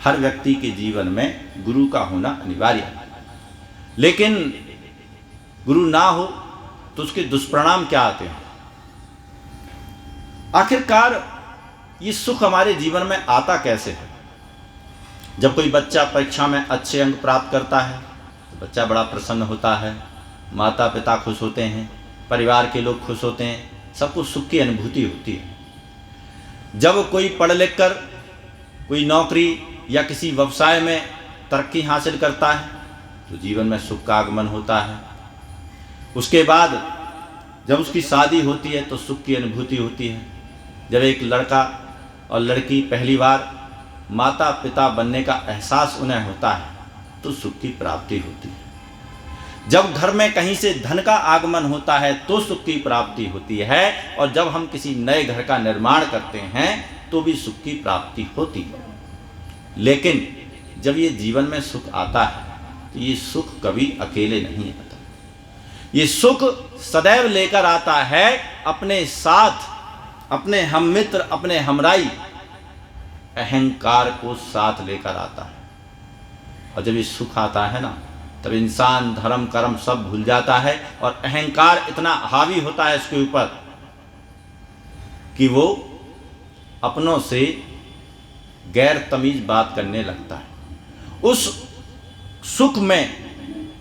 हर व्यक्ति के जीवन में गुरु का होना अनिवार्य है। लेकिन गुरु ना हो तो उसके दुष्परिणाम क्या आते हैं? आखिरकार ये सुख हमारे जीवन में आता कैसे है? जब कोई बच्चा परीक्षा में अच्छे अंक प्राप्त करता है तो बच्चा बड़ा प्रसन्न होता है, माता पिता खुश होते हैं, परिवार के लोग खुश होते हैं, सबको सुख की अनुभूति होती है। जब कोई पढ़ लिख कर कोई नौकरी या किसी व्यवसाय में तरक्की हासिल करता है तो जीवन में सुख का आगमन होता है। उसके बाद जब उसकी शादी होती है तो सुख की अनुभूति होती है। जब एक लड़का और लड़की पहली बार माता पिता बनने का एहसास उन्हें होता है तो सुख की प्राप्ति होती है। जब घर में कहीं से धन का आगमन होता है तो सुख की प्राप्ति होती है, और जब हम किसी नए घर का निर्माण करते हैं तो भी सुख की प्राप्ति होती है। लेकिन जब ये जीवन में सुख आता है तो ये सुख कभी अकेले नहीं आता। ये सुख सदैव लेकर आता है अपने साथ अपने हम मित्र, अपने हमराई अहंकार को साथ लेकर आता है। और जब ये सुख आता है ना, तब इंसान धर्म कर्म सब भूल जाता है और अहंकार इतना हावी होता है इसके ऊपर कि वो अपनों से गैर तमीज बात करने लगता है। उस सुख में,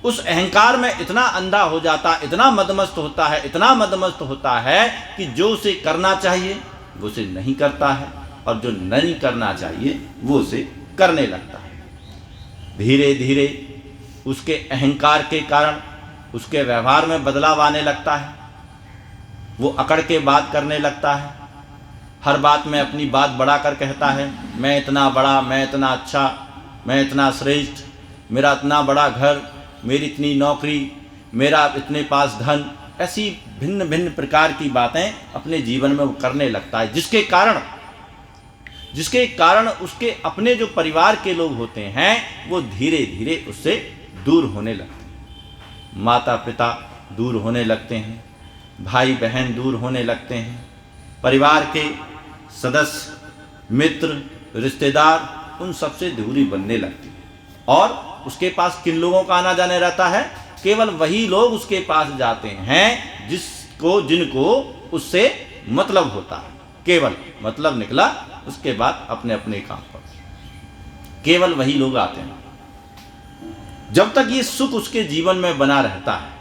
उस अहंकार में इतना अंधा हो जाता, इतना मदमस्त होता है, इतना मदमस्त होता है कि जो उसे करना चाहिए वो उसे नहीं करता है, और जो नहीं करना चाहिए वो उसे करने लगता है। धीरे धीरे उसके अहंकार के कारण उसके व्यवहार में बदलाव आने लगता है। वो अकड़ के बात करने लगता है, हर बात में अपनी बात बढ़ाकर कहता है, मैं इतना बड़ा, मैं इतना अच्छा, मैं इतना श्रेष्ठ, मेरा इतना बड़ा घर, मेरी इतनी नौकरी, मेरा इतने पास धन। ऐसी भिन्न भिन्न प्रकार की बातें अपने जीवन में वो करने लगता है, जिसके कारण उसके अपने जो परिवार के लोग होते हैं वो धीरे धीरे उससे दूर होने लगते हैं। माता पिता दूर होने लगते हैं, भाई बहन दूर होने लगते हैं, परिवार के सदस्य, मित्र, रिश्तेदार, उन सबसे दूरी बनने लगती है। और उसके पास किन लोगों का आना जाने रहता है? केवल वही लोग उसके पास जाते हैं जिनको उससे मतलब होता है। केवल मतलब निकला, उसके बाद अपने अपने काम पर केवल वही लोग आते हैं। जब तक ये सुख उसके जीवन में बना रहता है